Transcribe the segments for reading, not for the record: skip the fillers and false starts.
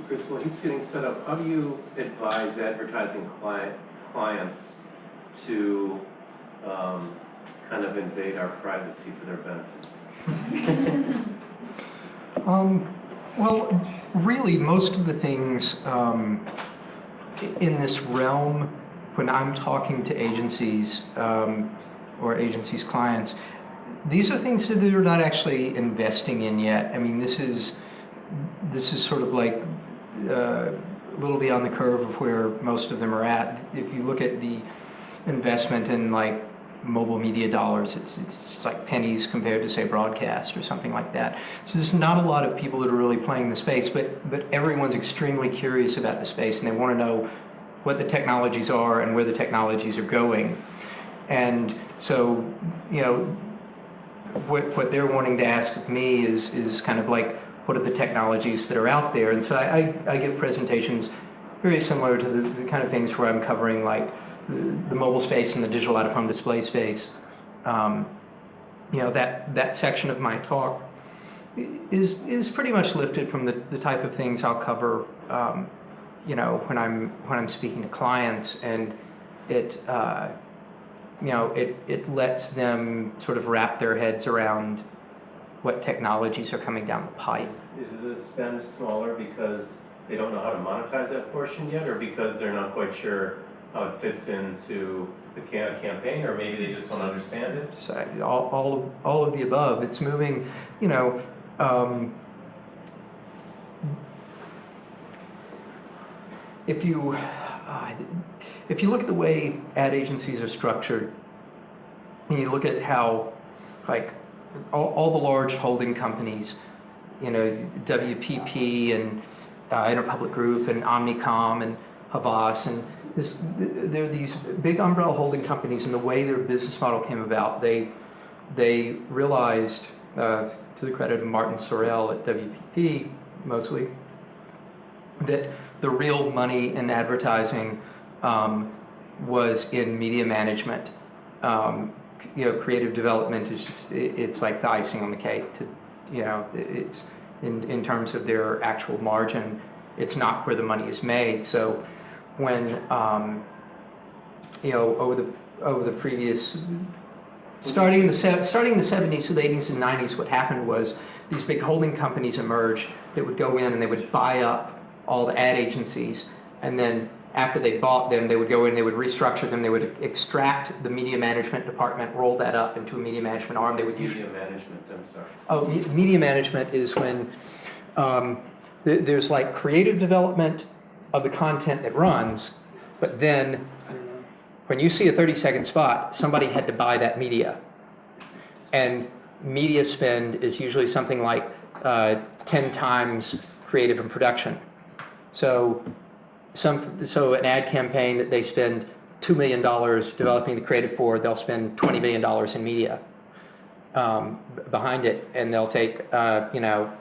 Chris, while he's getting set up, how do you advise advertising clients to kind of invade our privacy for their benefit? Well, really, most of the things in this realm, when I'm talking to agencies or agencies' clients, these are things that they're not actually investing in yet. I mean, this is sort of like a little beyond the curve of where most of them are at. If you look at the investment in like mobile media dollars, it's just like pennies compared to, say, broadcast or something like that. So there's not a lot of people that are really playing the space, but everyone's extremely curious about the space, and they want to know what the technologies are and where the technologies are going. And so, you know, what they're wanting to ask of me is kind of like, what are the technologies that are out there? And so I give presentations very similar to the kind of things where I'm covering like the mobile space and the digital out-of-home display space. You know, that section of my talk is pretty much lifted from the type of things I'll cover, you know, when I'm speaking to clients, and it you know, it lets them sort of wrap their heads around what technologies are coming down the pipe. Is the spend smaller because they don't know how to monetize that portion yet, or because they're not quite sure how it fits into the campaign, or maybe they just don't understand it? So all of the above. It's moving, you know, if you look at the way ad agencies are structured, and you look at how, like, all the large holding companies, you know, WPP and Interpublic Group and Omnicom and Havas, and there are these big umbrella holding companies, and the way their business model came about, they realized, to the credit of Martin Sorrell at WPP mostly, that the real money in advertising was in media management. You know, creative development is just, it's like the icing on the cake. To, you know, it's in terms of their actual margin, it's not where the money is made. So when you know, over the previous, starting in the 70s to the 80s and 90s, what happened was these big holding companies emerged that would go in and they would buy up all the ad agencies, and then after they bought them, they would go in, they would restructure them, they would extract the media management department, roll that up into a media management arm. They would media management, I'm sorry. Oh, media management is when there's like creative development of the content that runs, but then when you see a 30-second spot, somebody had to buy that media. And media spend is usually something like 10 times creative and production. So an ad campaign that they spend $2 million developing the creative for, they'll spend $20 million in media behind it, and they'll take you know,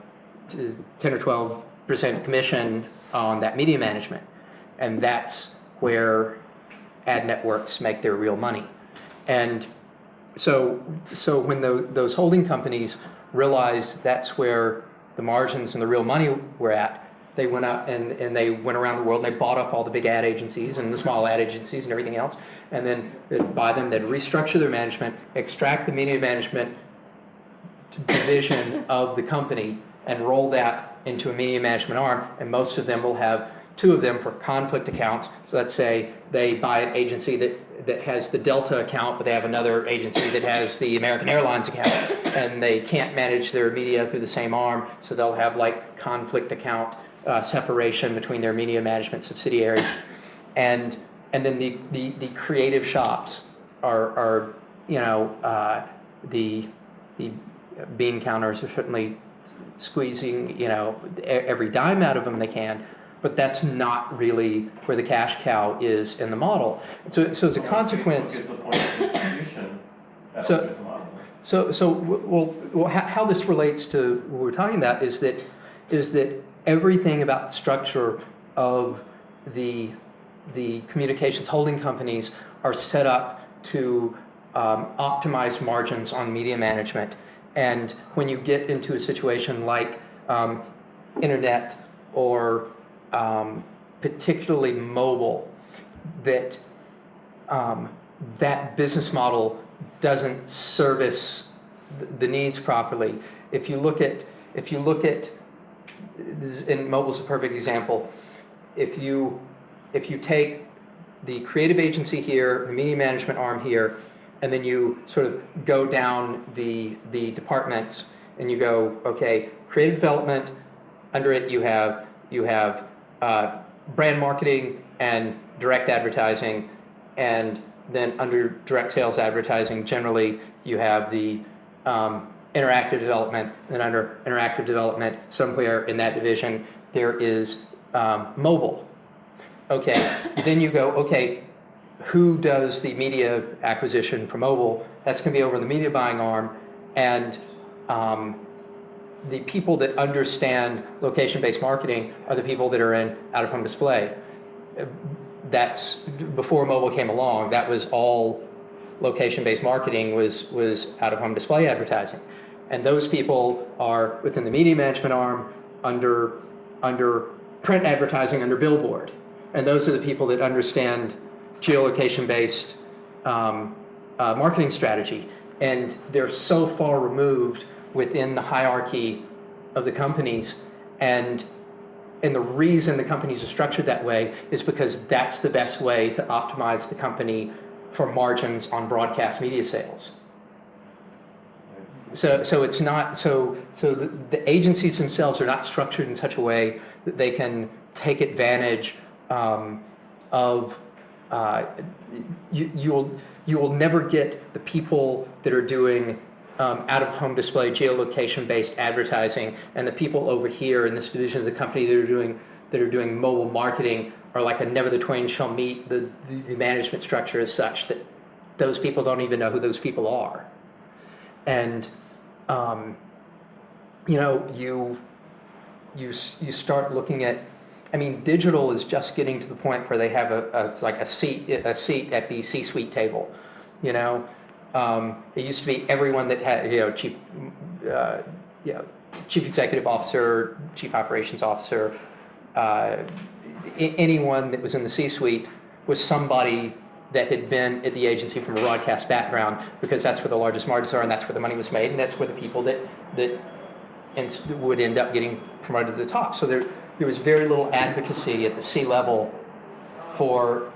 10 or 12% commission on that media management, and that's where ad networks make their real money. And so when those holding companies realized that's where the margins and the real money were at, they went out and they went around the world and they bought up all the big ad agencies and the small ad agencies and everything else, and then they'd buy them, they'd restructure their management, extract the media management division of the company and roll that into a media management arm, and most of them will have two of them for conflict accounts. So let's say they buy an agency that has the Delta account, but they have another agency that has the American Airlines account, and they can't manage their media through the same arm, so they'll have like conflict account separation between their media management subsidiaries. And then the creative shops are you know, the bean counters are certainly squeezing, you know, every dime out of them they can, but that's not really where the cash cow is in the model. So as a consequence, well, how this relates to what we're talking about is that everything about the structure of the communications holding companies are set up to optimize margins on media management. And when you get into a situation like internet or particularly mobile, that that business model doesn't service the needs properly. If you look at, and mobile's a perfect example. If you take the creative agency here, the media management arm here, and then you sort of go down the departments, and you go, okay, creative development. Under it, you have brand marketing and direct advertising, and then under direct sales advertising, generally you have the interactive development. And under interactive development, somewhere in that division, there is mobile. Okay, then you go, okay, who does the media acquisition for mobile? That's going to be over the media buying arm, and the people that understand location-based marketing are the people that are in out-of-home display. That's before mobile came along. That was all location-based marketing was out-of-home display advertising, and those people are within the media management arm under print advertising under billboard, and those are the people that understand geolocation-based marketing strategy, and they're so far removed within the hierarchy of the companies, and the reason the companies are structured that way is because that's the best way to optimize the company for margins on broadcast media sales. So it's not so the agencies themselves are not structured in such a way that they can take advantage of you will never get the people that are doing out-of-home display geolocation-based advertising, and the people over here in this division of the company that are doing mobile marketing are like a never the twain shall meet. The management structure is such that those people don't even know who those people are, and you start looking at. I mean, digital is just getting to the point where they have a seat at the C-suite table, It used to be everyone that had, chief executive officer, chief operations officer, anyone that was in the C-suite was somebody that had been at the agency from a broadcast background, because that's where the largest margins are, and that's where the money was made, and that's where the people that would end up getting promoted to the top. So there was very little advocacy at the C-level for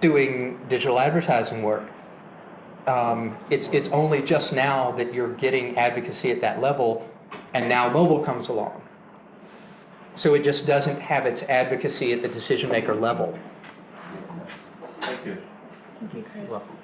doing digital advertising work. It's only just now that you're getting advocacy at that level, and now mobile comes along. So it just doesn't have its advocacy at the decision maker level. Thank you. Thank you, Chris. You're welcome.